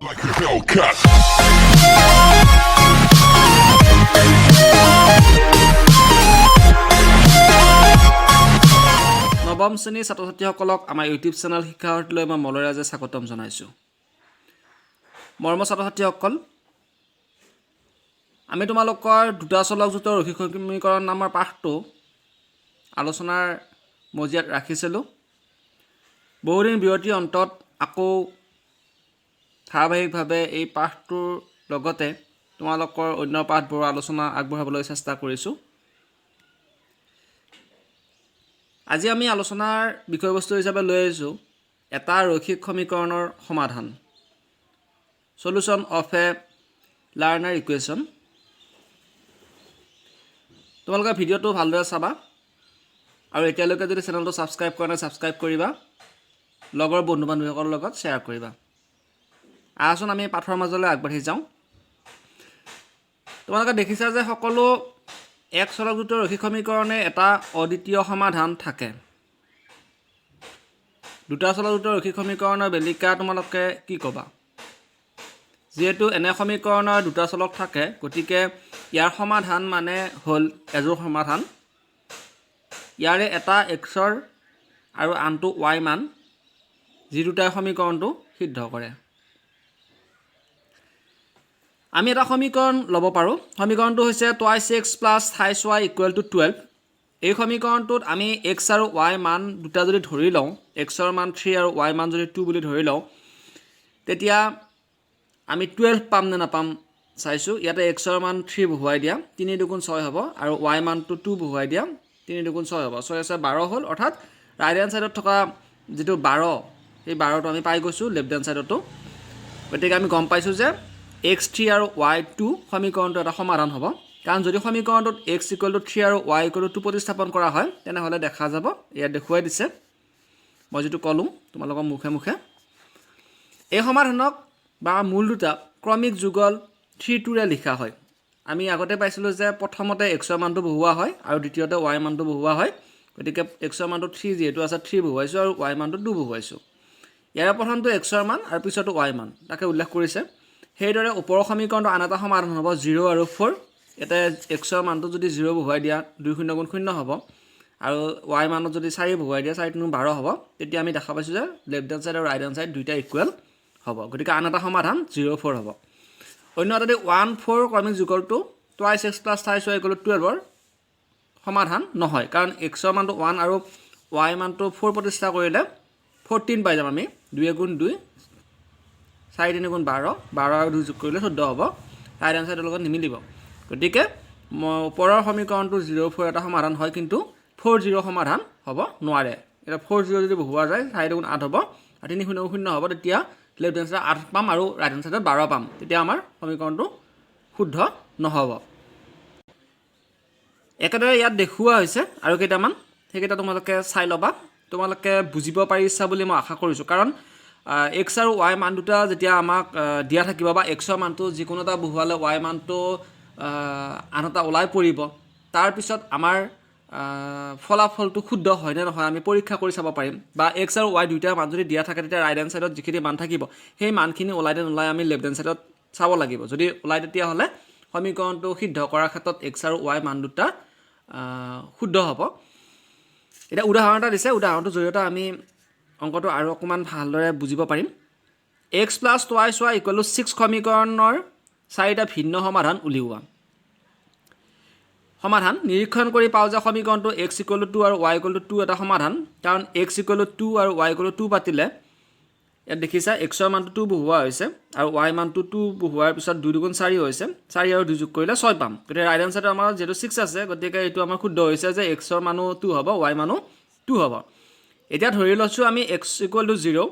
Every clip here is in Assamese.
Like a Hellcat. নৱম শ্ৰেণীৰ ছাত্ৰ ছাত্ৰীসকলক আমাৰ ইউটিউব চেনেল শিক্ষাৰ্থীলৈ মই মলৰাজে স্বাগতম জনাইছোঁ। মৰমৰ ছাত্ৰ ছাত্ৰীসকল, আমি তোমালোকৰ দুটা চলক জোঁটৰ ৰৈখিক সমীকৰণ নামৰ পাঠটো আলোচনাৰ মজিয়াত ৰাখিছিলোঁ। বহুদিন বিৰতিৰ অন্তত আকৌ ধাৰাবাহিকভাৱে এই পাঠটোৰ লগতে তোমালোকৰ অন্য পাঠবোৰৰ আলোচনা আগবঢ়াবলৈ চেষ্টা কৰিছোঁ। আজি আমি আলোচনাৰ বিষয়বস্তু হিচাপে লৈ আহিছোঁ এটা ৰৈখিক সমীকৰণৰ সমাধান, solution of A learner equation. তোমালোকে ভিডিঅ'টো ভালদৰে চাবা আৰু এতিয়ালৈকে যদি চেনেলটো ছাবস্ক্ৰাইব কৰা নাই ছাবস্ক্ৰাইব কৰিবা, লগৰ বন্ধু বান্ধৱীসকলৰ লগত শ্বেয়াৰ কৰিবা। আহাচোন আমি পাঠৰ মাজলৈ আগবাঢ়ি যাওঁ। তোমালোকে দেখিছা যে সকলো এক চলক জোঁটৰ ৰৈখিক সমীকৰণে এটা অদ্বিতীয় সমাধান থাকে। দুটা চলক জোঁটৰ ৰৈখিক সমীকৰণৰ বেলিকা তোমালোকে কি ক'বা? যিহেতু এনে সমীকৰণৰ দুটা চলক থাকে, গতিকে ইয়াৰ সমাধান মানে হ'ল এযোৰ সমাধান। ইয়াৰে এটা এক্সৰ আৰু আনটো ৱাই মান, যি দুটাই সমীকৰণটো সিদ্ধ কৰে। আমি এটা সমীকৰণ ল'ব পাৰোঁ। সমীকৰণটো হৈছে twice x plus thrice y equal two 12। এই সমীকৰণটোত আমি এক্স আৰু ৱাই মান দুটা যদি ধৰি লওঁ, এক্সৰ মান 3 আৰু ৱাই মান যদি 2 বুলি ধৰি লওঁ, তেতিয়া আমি 12 পাম নে নাপাম চাইছোঁ। ইয়াতে এক্সৰ মান 3 বহুৱাই দিয়া, 3 দুগুণ 6 হ'ব, আৰু ৱাই মানটো 2 বহুৱাই দিয়া, 3 দুগুণ 6 হ'ব। 6 আছে 12 হ'ল, অৰ্থাৎ ৰাইট হেণ্ড ছাইডত থকা যিটো 12, সেই 12টো আমি পাই গৈছোঁ লেফ্ট হেণ্ড ছাইডতো। গতিকে আমি গম পাইছোঁ যে x3 আৰু y2 সমীকৰণটো এটা সমাধান হ'ব। কাৰণ যদি সমীকৰণটোত x ইকুৱেল টু 3 আৰু y ইকুৱেল টু 2 প্ৰতিস্থাপন কৰা হয়, তেনেহ'লে দেখা যাব, ইয়াত দেখুৱাই দিছে, মই যিটো ক'লোঁ তোমালোকৰ মুখে মুখে, এই সমাধানক বা মূল দুটা ক্ৰমিক যুগল 3-2ৰে লিখা হয়। আমি আগতে পাইছিলোঁ যে প্ৰথমতে এক্সৰ মানটো বহুওৱা হয় আৰু দ্বিতীয়তে ৱাই মানটো বহুওৱা হয়। গতিকে এক্সৰ মানটো 3 যিহেতু আছে 3 বহুৱাইছোঁ আৰু ৱাই মানটো 2 বহুৱাইছোঁ। ইয়াৰে প্ৰথমটো এক্সৰ মান আৰু পিছতো ৱাই মান, তাকে উল্লেখ কৰিছে। সেইদৰে ওপৰৰ সমীকৰণটো আন এটা সমাধান হ'ব 0 আৰু 4। ইয়াতে এক্সৰ মানটো যদি 0 বহুৱাই দিয়া 2 0 গুণ 0 হ'ব, আৰু ৱাই মানত যদি 4 বহুৱাই দিয়া 4 3 12 হ'ব। তেতিয়া আমি দেখা পাইছোঁ যে লেফ্ট হেণ্ড ছাইড আৰু ৰাইট হেণ্ড ছাইড দুইটা ইকুৱেল হ'ব। গতিকে আন এটা সমাধান 0 4 হ'ব। অন্য এটা 1 4 ক্ৰমিক যুগলটো twice x plus thrice y equal to 12ৰ সমাধান নহয়, কাৰণ এক্সৰ মানটো 1 আৰু ৱাই মানটো 4 প্ৰতিষ্ঠা কৰিলে 14 পাই যাম আমি। 2 গুণ 2, 4 3 গুণ 12, 12 আৰু 2 যোগ কৰিলে 14 হ'ব। ৰাইট হেণ্ড ছাইডৰ লগত নিমিলিব। গতিকে ওপৰৰ সমীকৰণটো 0 4 এটা সমাধান হয়, কিন্তু 4 0 সমাধান হ'ব নোৱাৰে। এতিয়া 4 0 যদি বহুওৱা যায় 4 গুণ 8 হ'ব, আৰু 3 0 0 হ'ব, তেতিয়া লেফ্ট হেণ্ড ছাইডত 8 পাম আৰু ৰাইট হেণ্ড ছাইডত 12 পাম। তেতিয়া আমাৰ সমীকৰণটো শুদ্ধ নহ'ব। একেদৰে ইয়াত দেখুওৱা হৈছে আৰু কেইটামান, সেইকেইটা তোমালোকে চাই ল'বা। তোমালোকে বুজিব পাৰিছা বুলি মই আশা কৰিছোঁ, কাৰণ এক্স আৰু ৱাই মান দুটা যেতিয়া আমাক দিয়া থাকিব, বা এক্সৰ মানটো যিকোনো এটা বহুৱালে ৱাই মানটো আন এটা ওলাই পৰিব, তাৰপিছত আমাৰ ফলাফলটো শুদ্ধ হয় নে নহয় আমি পৰীক্ষা কৰি চাব পাৰিম। বা এক্স আৰু ৱাই দুইটা মান যদি দিয়া থাকে, তেতিয়া ৰাইট হেণ্ড ছাইডত যিখিনি মান থাকিব, সেই মানখিনি ওলাই নে নোলাই আমি লেফ্ট হেণ্ড ছাইডত চাব লাগিব। যদি ওলাই, তেতিয়াহ'লে সমীকৰণটো সিদ্ধ কৰাৰ ক্ষেত্ৰত এক্স আৰু ৱাই মান দুটা শুদ্ধ হ'ব। এতিয়া উদাহৰণ এটা দিছে, উদাহৰণটোৰ জৰিয়তে আমি অংকটো আৰু অকণমান ভালদৰে বুজিব পাৰিম। X plus twice y equal two 6 সমীকৰণৰ 4টা ভিন্ন সমাধান উলিওৱা। সমাধান নিৰীক্ষণ কৰি পাওঁ যে সমীকৰণটো এক্স ইকুৱেল টু 2 আৰু ৱাই ইকুৱেল টু 2 এটা সমাধান, কাৰণ এক্স ইকুৱেল টু 2 আৰু ৱাই ইকুৱেল টু 2 পাতিলে ইয়াত দেখিছা এক্সৰ মানটো 2 বহুওৱা হৈছে, আৰু ৱাই মানটো 2 বহুওৱাৰ পিছত 2 দুগুণ 4 হৈছে, 4 আৰু 2 যোগ কৰিলে 6 পাম। গতিকে ৰাইট হেণ্ড ছাইডত আমাৰ যিহেতু 6 আছে, গতিকে এইটো আমাৰ শুদ্ধ হৈছে যে এক্সৰ মানো 2 হ'ব, ৱাই মানো 2 হ'ব। এতিয়া ধৰি লৈছোঁ আমি এক্স ইকুৱেল টু 0।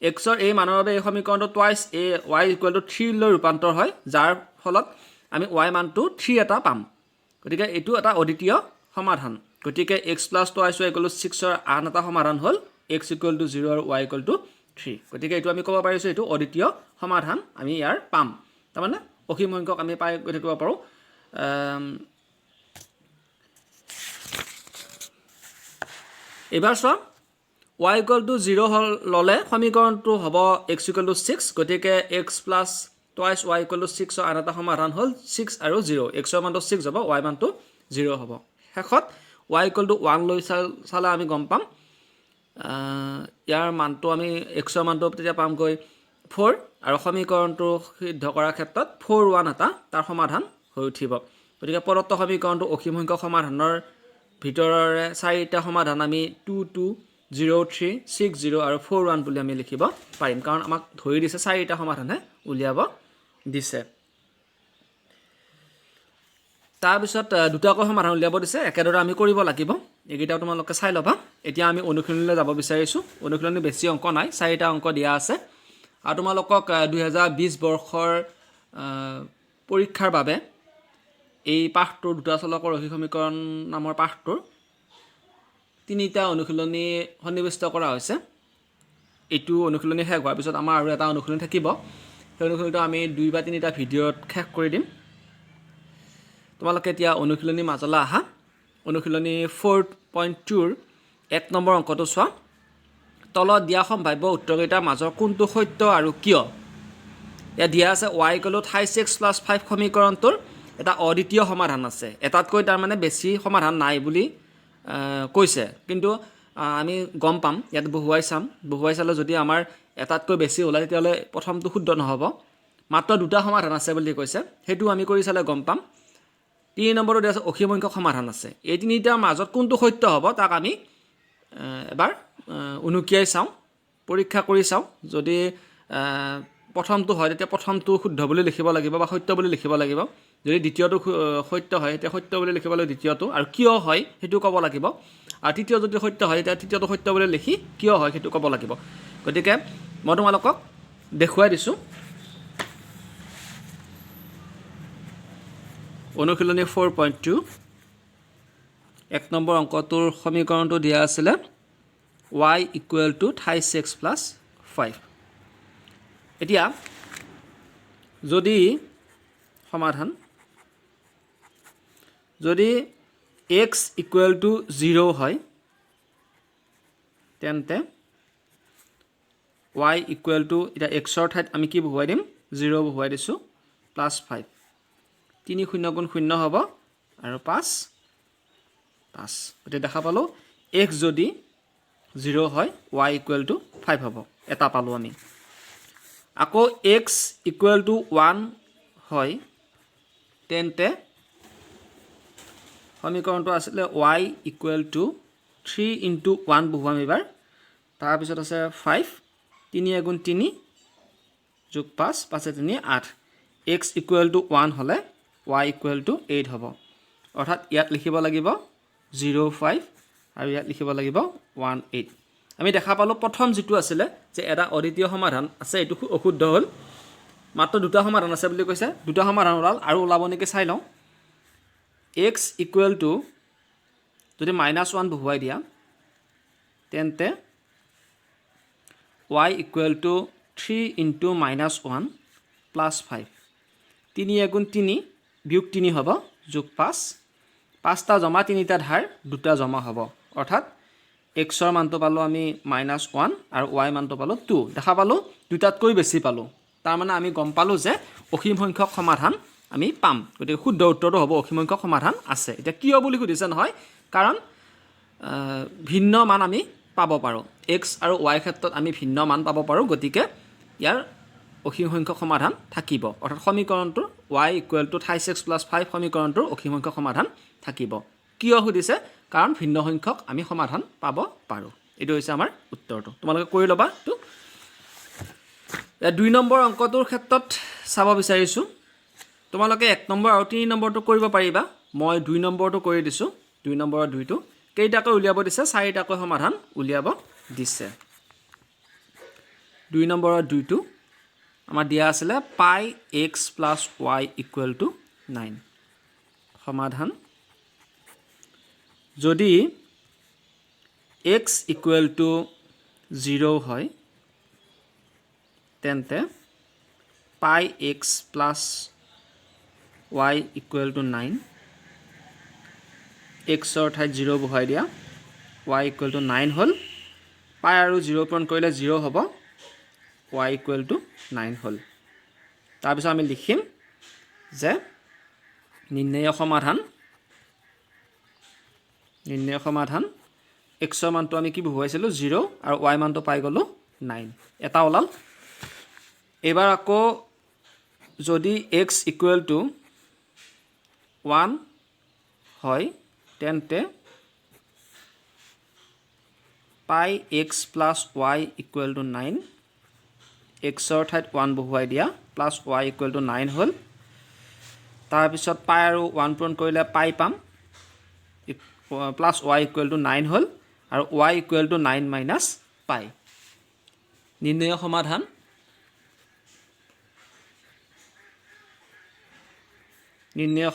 এক্সৰ এই মানৰ বাবে এই সমীকৰণটো টুৱাইছ ৱাই ইকুৱেল টু 3 লৈ ৰূপান্তৰ হয়, যাৰ ফলত আমি ৱাই মানটো 3 এটা পাম। গতিকে এইটো এটা অদ্বিতীয় সমাধান। গতিকে x plus twice y equal to 6ৰ আন এটা সমাধান হ'ল এক্স ইকুৱেল টু 0 আৰু ৱাই ইকুৱেল টু 3। গতিকে এইটো আমি ক'ব পাৰিছোঁ এইটো অদ্বিতীয় সমাধান আমি ইয়াৰ পাম। তাৰমানে অসীম সংখ্যক আমি পাই গৈ থাকিব পাৰোঁ। এইবাৰ চোৱা, y = 0 ল'লে সমীকৰণটো হ'ব x = 6 গতিকে x plus twice y = 6 আন এটা সমাধান হ'ল 6 আৰু 0 x ৰ মানটো 6 হ'ব y মানটো 0 হ'ব শেষত y = 1 লৈ চালে আমি গম পাম ইয়াৰ মানটো আমি x ৰ মানটো তেতিয়া পামগৈ 4 আৰু সমীকৰণটো সিদ্ধ কৰাৰ ক্ষেত্ৰত 4 1 এটা তাৰ সমাধান হৈ উঠিব গতিকে প্ৰদত্ত সমীকৰণটো অসীম সংখ্যক সমাধানৰ ভিতৰৰে চাৰিটা সমাধান আমি 2 2 0 3 6 0 আৰু 4 1 বুলি আমি লিখিব পাৰিম কাৰণ আমাক ধৰি দিছে চাৰিটা সমাধানহে উলিয়াব দিছে তাৰ পিছত দুটাকৈ সমাধান উলিয়াব দিছে একেদৰে আমি কৰিব লাগিব এইকেইটা তোমালোকে চাই ল'বা এতিয়া আমি অনুশীলনীলৈ যাব বিচাৰিছো অনুশীলনী বেছি অংক নাই চাৰিটা অংক দিয়া আছে আৰু তোমালোকক 2020 বৰ্ষৰ পৰীক্ষাৰ বাবে এই পাঠটোৰ দুটা চলকৰ ৰৈখিক সমীকৰণ নামৰ পাঠটোৰ তিনিটা অনুশীলনী সন্নিৱিষ্ট কৰা হৈছে এইটো অনুশীলনী শেষ হোৱাৰ পিছত আমাৰ আৰু এটা অনুশীলনী থাকিব সেই অনুশীলনীটো আমি 2 বা 3টা ভিডিঅ'ত শেষ কৰি দিম তোমালোকে এতিয়া অনুশীলনী মাজলৈ আহা অনুশীলনী 4.2 ৰ 1 নম্বৰ অংকটো চোৱা তলত দিয়া সম্ভাৱ্য উত্তৰকেইটাৰ মাজৰ কোনটো সত্য আৰু কিয় ইয়াত দিয়া আছে y = 26 + 5 সমীকৰণটোৰ এটা অদ্বিতীয় সমাধান আছে এটাতকৈ তাৰ মানে বেছি সমাধান নাই বুলি কৈছে কিন্তু আমি গম পাম ইয়াত বহুৱাই চালে যদি আমাৰ এটাতকৈ বেছি ওলাই তেতিয়াহ'লে প্ৰথমটো শুদ্ধ নহ'ব মাত্ৰ দুটা সমাধান আছে বুলি কৈছে সেইটো আমি কৰি চালে গম পাম 3 নম্বৰটো দিয়া আছে অসীম সংখ্যক সমাধান আছে এই তিনিটাৰ মাজত কোনটো সত্য হ'ব তাক আমি এবাৰ উনুকিয়াই চাওঁ পৰীক্ষা কৰি চাওঁ যদি প্ৰথমটো হয় তেতিয়া প্ৰথমটো শুদ্ধ বুলি লিখিব লাগিব বা সত্য বুলি লিখিব লাগিব যদি দ্বিতীয়টো সত্য হয় তেতিয়া সত্য বুলি লিখিব লাগিব দ্বিতীয়টো আৰু কিয় হয় সেইটো ক'ব লাগিব আৰু তৃতীয় যদি সত্য হয় তেতিয়া তৃতীয়টো সত্য বুলি লিখি কিয় হয় সেইটো ক'ব লাগিব গতিকে মই তোমালোকক দেখুৱাই দিছোঁ অনুশীলনী 4.2 1 নম্বৰ অংকটোৰ সমীকৰণটো দিয়া আছিলে y = 26 + 5 এতিয়া যদি সমাধান যদি x = 0 হয় তেন্তে y = এটা x ৰ ঠাইত আমি কি বহুৱাই দিম 0 বহুৱাই দিছোঁ +5 3 0 × 0 হ'ব আৰু 5 গতিকে দেখা পালোঁ x যদি 0 হয় y = 5 হ'ব এটা পালোঁ আমি আকৌ x = 1 হয় তেন্তে সমীকৰণটো আছিলে y = 3 × 1 বহুৱাম এবাৰ তাৰপিছত আছে 5 3 × 3 + 5 5 × 3 8 x = 1 হ'লে y = 8 হ'ব অৰ্থাৎ ইয়াত লিখিব লাগিব 0 5 আৰু ইয়াত লিখিব লাগিব 1 8 আমি দেখা পালোঁ প্ৰথম যিটো আছিলে যে এটা অদ্বিতীয় সমাধান আছে এইটো অশুদ্ধ হ'ল মাত্ৰ দুটা সমাধান আছে বুলি কৈছে দুটা সমাধান ওলাল আৰু ওলাব নেকি চাই লওঁ x = যদি -1 বহুৱাই দিয়া তেন্তে y = 3 × -1 + 5 3 × 3 বিয়োগ 3 হ'ব যোগ 5 5টা জমা 3টা ধাৰ 2টা জমা হ'ব অৰ্থাৎ x ৰ মানটো পালোঁ আমি -1 আৰু y মানটো পালোঁ 2 দেখা পালোঁ দুটাতকৈ বেছি পালোঁ তাৰমানে আমি গম পালোঁ যে অসীম সংখ্যক সমাধান আমি পাম গতিকে শুদ্ধ উত্তৰটো হ'ব অসীম সংখ্যক সমাধান আছে এতিয়া কিয় বুলি সুধিছে নহয় কাৰণ ভিন্ন মান আমি পাব পাৰোঁ x আৰু y ক্ষেত্ৰত আমি ভিন্ন মান পাব পাৰোঁ গতিকে ইয়াৰ অসীম সংখ্যক সমাধান থাকিব অৰ্থাৎ সমীকৰণটোৰ y = 26 + 5 সমীকৰণটোৰ অসীম সংখ্যক সমাধান থাকিব কিয় সুধিছে কাৰণ ভিন্ন সংখ্যক আমি সমাধান পাব পাৰোঁ এইটো হৈছে আমাৰ উত্তৰটো তোমালোকে কৰি ল'বা তো 2 নম্বৰ অংকটোৰ ক্ষেত্ৰত চাব বিচাৰিছোঁ তোমালোকে 1 নম্বৰ আৰু 3 নম্বৰটো কৰিব পাৰিবা মই 2 নম্বৰটো কৰি দিছোঁ 2 নম্বৰৰ 2টো কেইটাকৈ উলিয়াব দিছে 4টাকৈ সমাধান উলিয়াব দিছে 2 নম্বৰৰ 2টো আমাৰ দিয়া আছিলে πx + y = 9 সমাধান যদি x = 0 হয় তেন্তে πx + y = 9 x ৰ ঠাইত 0 বহুৱাই দিয়া y = 9 হ'ল পাই আৰু 0 পূৰণ কৰিলে 0 হ'ব y = 9 হ'ল তাৰপিছত আমি লিখিম যে নিৰ্ণয় সমাধান x ৰ মানটো আমি কি বহুৱাইছিলোঁ 0 আৰু y মানটো পাই গ'লো 9 এটা ওলাল এবাৰ আকৌ যদি x = 1 হয় তেন্তে পাই x + y = 9 x ৰ ঠাইত 1 বহুৱাই দিয়া প্লাছ y = 9 হ'ল তাৰপিছত পাই আৰু 1 পূৰণ কৰিলে পাই পাম প্লাছ y = 9 হ'ল আৰু y = 9 মাইনাছ পাই নিৰ্ণয়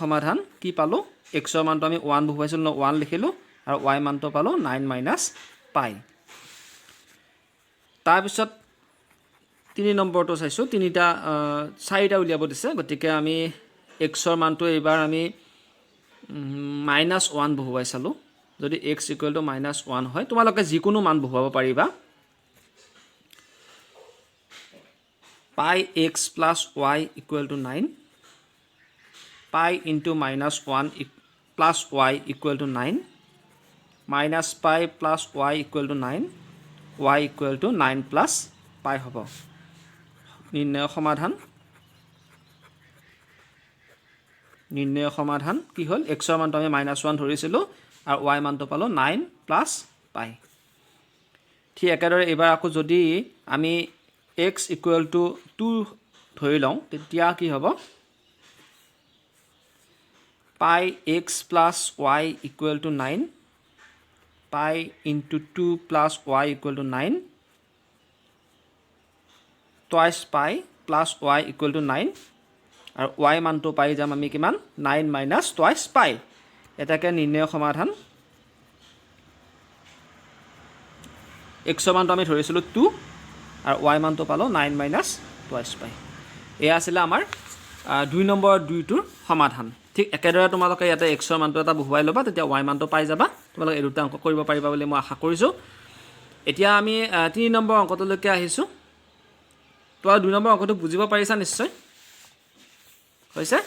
সমাধান কি পালোঁ x ৰ মানটো আমি 1 বহুৱাইছিলোঁ 1 লিখিলোঁ আৰু y মানটো পালোঁ 9 মাইনাছ পাই তাৰপিছত 3 নম্বৰটো চাইছোঁ 4টা উলিয়াব দিছে গতিকে আমি x ৰ মানটো এইবাৰ আমি -1 বহুৱাই চালোঁ যদি x = -1 হয় তোমালোকে যিকোনো মান বহুৱাব পাৰিবা পাই x + y = 9 পাই * -1 প্লাছ y = 9 মাইনাছ পাই প্লাছ y = 9 y = 9 প্লাছ পাই হ'ব নিৰ্ণয় সমাধান কি হ'ল x ৰ মানটো আমি -1 ধৰিছিলোঁ আৰু y মানটো পালোঁ 9 প্লাছ পাই ঠিক একেদৰে এইবাৰ আকৌ যদি আমি x = 2 ধৰি লওঁ তেতিয়া কি হ'ব পাই x + y = 9 পাই * 2 + y = 9 টুৱাইছ পাই প্লাছ y = 9 আৰু y মানটো পাই যাম আমি কিমান 9 মাইনাছ টুৱাইছ পাই এটাকে নিৰ্ণয় সমাধান x ৰ মানটো আমি ধৰিছিলোঁ 2 আৰু y মানটো পালোঁ 9 মাইনাছ টুৱাইছ পাই এয়া আছিলে আমাৰ 2 নম্বৰ 2টোৰ সমাধান ঠিক একেদৰে তোমালোকে ইয়াতে x ৰ মানটো এটা বহুৱাই ল'বা তেতিয়া y মানটো পাই যাবা তোমালোকে এই দুটা অংক কৰিব পাৰিবা বুলি মই আশা কৰিছোঁ এতিয়া আমি 3 নম্বৰ অংকটোলৈকে আহিছোঁ তোমৰা 2 নম্বৰ অংকটো বুজিব পাৰিছা নিশ্চয় হৈছে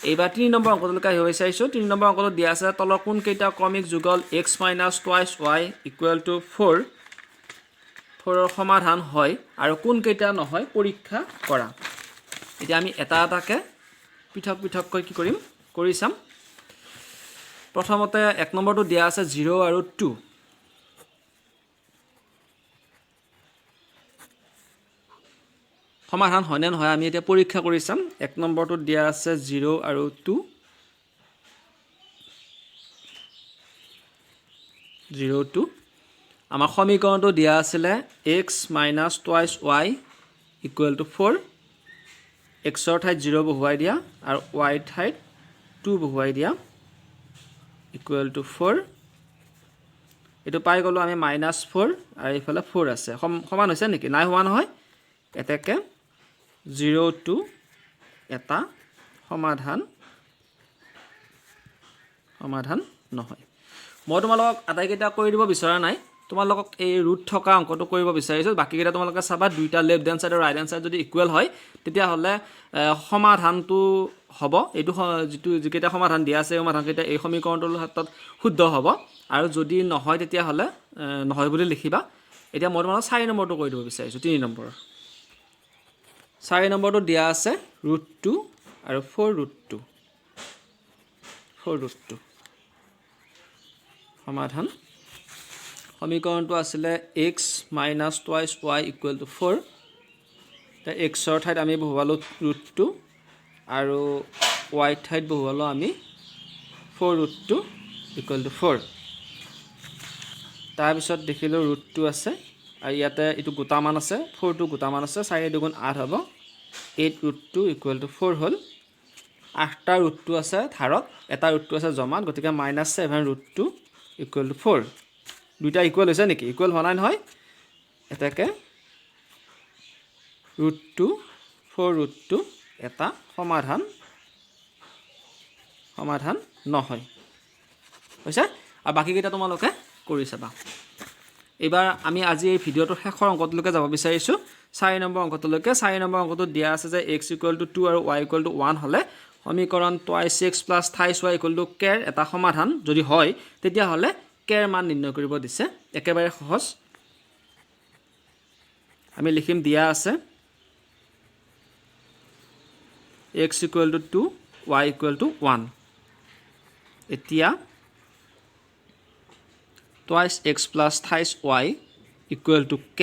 এইবাৰ 3 নম্বৰ অংকটোলৈকে আহিব বিচাৰিছোঁ 3 নম্বৰ অংকটো দিয়া আছে তলৰ কোন কেইটা ক্ৰমিক যুগল x - টুৱাইছ y = 4 4ৰ সমাধান হয় আৰু কোন কেইটা নহয় পৰীক্ষা কৰা এতিয়া আমি এটা এটাকে পৃথক পৃথককৈ কি কৰিম কৰি চাম প্ৰথমতে 1 নম্বৰটো দিয়া আছে 0 আৰু 2 সমাধান হয় নে নহয় আমি এতিয়া পৰীক্ষা কৰি চাম 1 নম্বৰটো দিয়া আছে 0 আৰু 2 0 2 আমাৰ সমীকৰণটো দিয়া আছিল x - টুৱাইছ y = 4 x ৰ ঠাইত 0 বহুৱাই দিয়া আৰু y ঠাইত 2 বহুৱাই দিয়া = 4 এটো পাই গলো আমি -4 আৰু ইফালে 4 আছে সমান হৈছে নেকি নাই হোৱা নহয় এটাকে 0 2 এটা সমাধান নহয় মই তোমালোকক আটাইকেইটা কৰি দিব বিচৰা নাই তোমালোকক এই ৰুট থকা অংকটো কৰিব বিচাৰিছোঁ বাকিকেইটা তোমালোকে চাবা দুইটা লেফট হ্যান্ড সাইড আৰু ৰাইট হ্যান্ড সাইড যদি ইকুৱেল হয় তেতিয়া হলে সমাধানটো হ'ব এইটো যিকেইটা সমাধান দিয়া আছে সমাধানকেইটা এই সমীকৰণটোৰ ক্ষেত্ৰত শুদ্ধ হ'ব আৰু যদি নহয় তেতিয়া হলে নহয় বুলি লিখিবা এতিয়া মই তোমালোকক 4 নম্বৰটো কৰি দিব বিচাৰিছোঁ 3 নম্বৰ 4 নম্বৰটো দিয়া আছে √2 আৰু 4√2 সমাধান সমীকৰণটো আছিল x - টুৱাইছ y = 4 তে x ৰ ঠাইত আমি বহুৱালো √2 আৰু y ঠাইত বহুৱালো আমি 4√2 = 4 তাৰ পিছত দেখিলো √2 আছে আৰু ইয়াতে এটো গোটা মান আছে 4 টো গোটা মান আছে 4 * 2 = 8 হ'ব 8√2 = 4 হ'ল 8টা √2 আছে ধাৰত এটা √2 আছে জমাত গতিকে -7√2 = 4 দুইটা ইকুৱেল হৈছে নেকি ইকুৱেল হোৱা নাই নহয় এটাকে √2 4√2 এটা সমাধান নহয় হৈছে আৰু বাকি কেইটা তোমালোকে কৰি চাবা এবাৰ আমি আজি এই ভিডিঅ'টোৰ শেষৰ অংকটোলৈকে যাব বিচাৰিছোঁ 4 নম্বৰ অংকটোলৈকে 4 নম্বৰ অংকটোত দিয়া আছে যে x = 2 আৰু y = 1 হ'লে সমীকৰণ twice x plus thrice y = k এটা সমাধান যদি হয় তেতিয়া হ'লে k এর মান নিৰ্ণয় কৰিব দিছে একেবাৰে সহজ আমি লিখিম দিয়া আছে x = 2 y = 1 এতিয়া twice x plus thrice y = k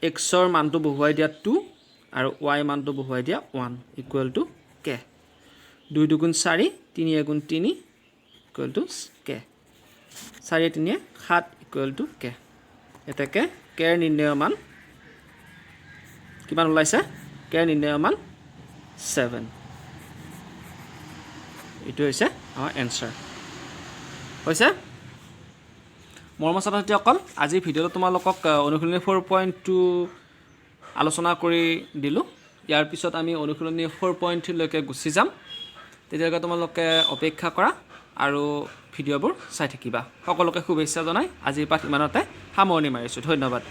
x ৰ মানটো বহুৱাই দিয়া 2 আৰু y মানটো বহুৱাই দিয়া 1 = k 2 × 2 = 4 3 × 3 = k 4 × 3 = 7 = k এতেকে k এর নির্ণয় মান কিমান ওলাইছে k এর নির্ণয় মান 7 এটো হৈছে আমাৰ এনসাৰ হৈছে মৰমৰ ছাত্ৰছাত্ৰীসকল আজি ভিডিঅ'টো তোমালোকক অনুশীলনী 4.2 আলোচনা কৰি দিলোঁ ইয়াৰ পিছত আমি অনুশীলনী 4.3 লৈকে গুচি যাম তেতিয়ালৈকে তোমালোকে অপেক্ষা কৰা আৰু ভিডিঅ'বোৰ চাই থাকিবা সকলোকে শুভেচ্ছা জনাই আজিৰ পাঠ ইমানতে সামৰণি মাৰিছোঁ ধন্যবাদ